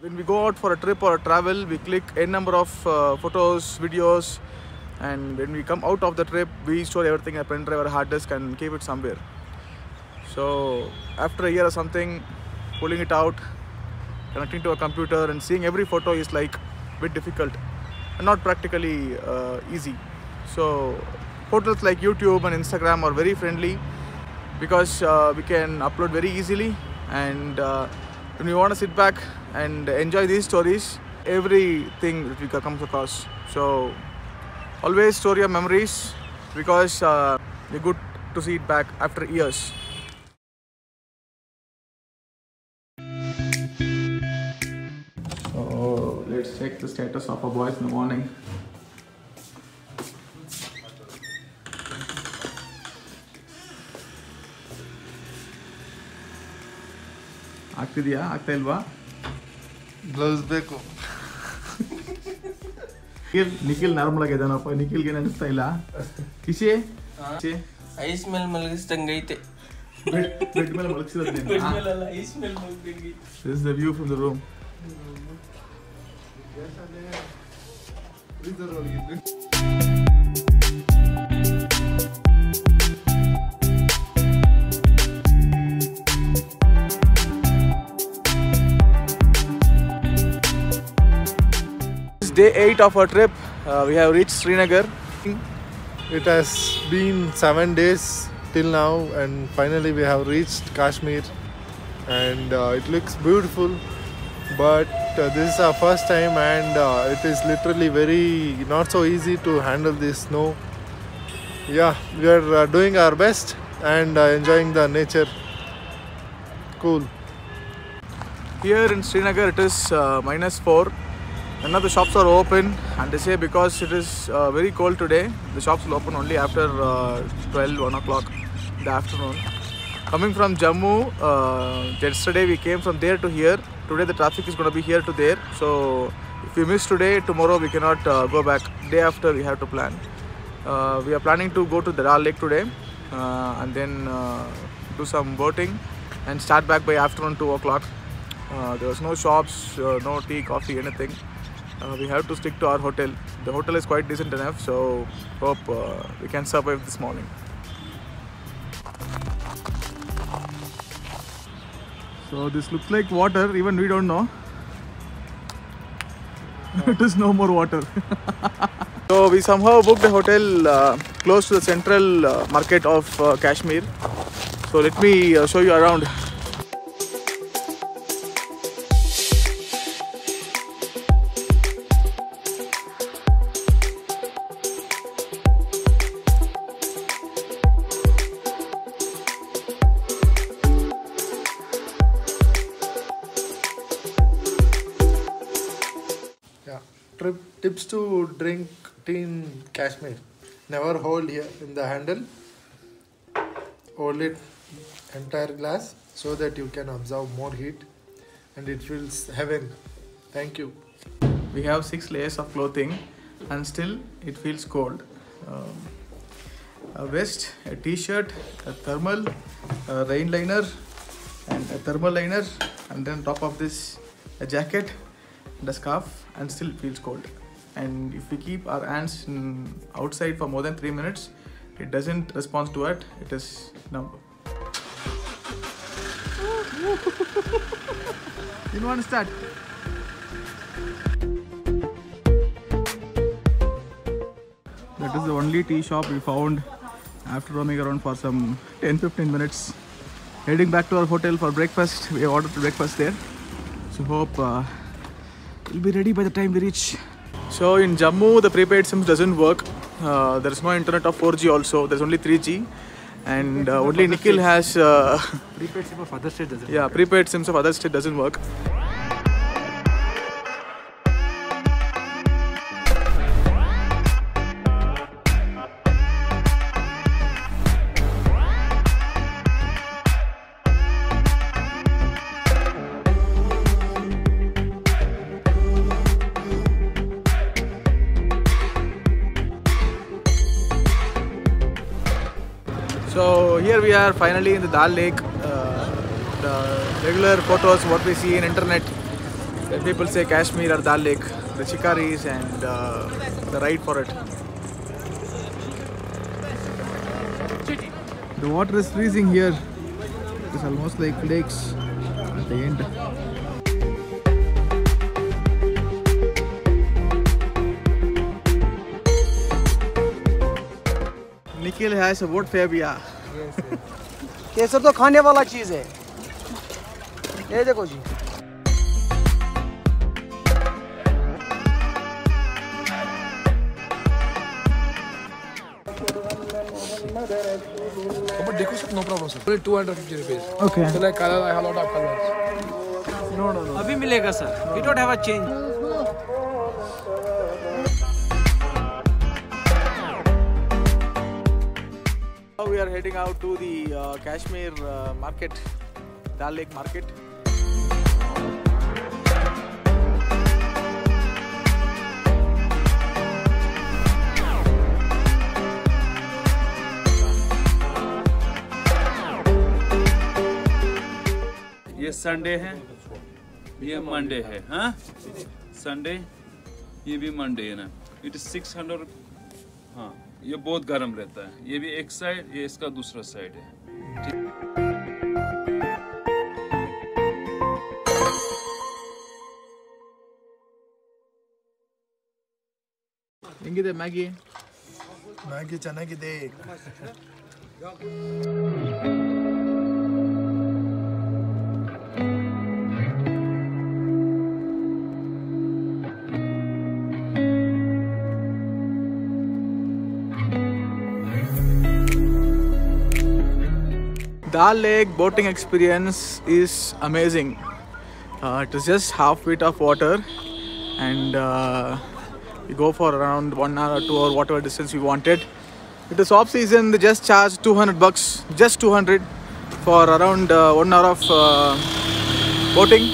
when we go out for a trip or a travel, we click a number of photos, videos, and when we come out of the trip, we store everything in a pen drive or a hard disk and keep it somewhere. So after a year or something, pulling it out, connecting to a computer and seeing every photo is like a bit difficult and not practically easy. So portals like YouTube and Instagram are very friendly because we can upload very easily, and when we want to sit back and enjoy these stories, everything that we comes across. So always store your memories because they're good to see it back after years. So let's check the status of our boys in the morning. ಆಗ್ತಿದೆಯಾ ಆಗ್ತಾ ಇಲ್ವಾ gloves ಬೇಕು Nikhil normal ಆಗಿದ್ದಾನಪ್ಪ ನಿಖಿಲ್ಗೆ ಏನು ಅನಿಸ್ತಾ ಇಲ್ಲ ಕಿಶಿ ice ಮೇಲೆ ಮಲಗಿಸ್ದಂಗೈತೆ bed ಮೇಲೆ ಮಲಗಿಸಿರೋದು ice ಮೇಲೆ ಮಲಗಿದಂಗೆ This is the view from the room. This is day 8 of our trip. We have reached Srinagar. It has been 7 days till now, and finally we have reached Kashmir, and it looks beautiful, but this is our first time, and it is literally very not so easy to handle this snow. Yeah, we are doing our best and enjoying the nature. Cool. Here in Srinagar it is -4. None of the shops are open, and they say because it is very cold today, the shops will open only after 1 o'clock in the afternoon. Coming from Jammu, yesterday we came from there to here. Today the traffic is going to be here to there. So if we miss today, tomorrow we cannot go back. Day after we have to plan. We are planning to go to the Dal Lake today and then do some boating and start back by afternoon 2 o'clock. There was no shops, no tea, coffee, anything. We have to stick to our hotel. The hotel is quite decent enough, so hope we can survive this morning. So this looks like water, even we don't know. It is no more water. So we somehow booked a hotel close to the central market of Kashmir. So let me show you around. Tips to drink tea in Kashmir. Never hold here in the handle. Hold it entire glass so that you can absorb more heat, and it feels heaven. Thank you. We have 6 layers of clothing and still it feels cold. A vest, a t-shirt, a thermal, a rain liner and a thermal liner, and then top of this a jacket and a scarf, and still it feels cold. And if we keep our hands outside for more than 3 minutes, it doesn't respond to it. It is numb. You want to start? That is the only tea shop we found after roaming around for some 10-15 minutes. Heading back to our hotel for breakfast. We ordered breakfast there. So hope we'll be ready by the time we reach. So in Jammu, the prepaid SIM doesn't work. There is no internet of 4G also. There's only 3G. And only Nikhil has... prepaid SIM of other state doesn't work. Yeah, prepaid SIMs of other state doesn't work. So here we are finally in the Dal Lake. The regular photos what we see in internet When people say Kashmir or Dal Lake, the chikaris and the ride for it. The water is freezing here. It's almost like lakes at the end. Nikhil has a vote phobia. केसर तो खाने वाला चीज है ये देखो जी But decoration, no problem, sir. Only 250 rupees. Okay. So like color, I have a lot of colors. No. अभी मिलेगा sir we don't have a change Now we are heading out to the Kashmir market, Dal Lake market. ये Sunday है, ये Monday है, हाँ? Sunday, ये भी Monday है ना? It is 600, हाँ, ये बहुत गर्म रहता है। ये भी एक साइड, ये इसका दूसरा साइड है। ಹೆಂಗಿದೆ ಮ್ಯಾಗಿ ಚೆನ್ನಾಗಿದೆ Dal Lake boating experience is amazing. It is just half feet of water and we go for around 1 hour or 2 hour whatever distance we wanted. It is off season, they just charge $200, just 200 for around 1 hour of boating.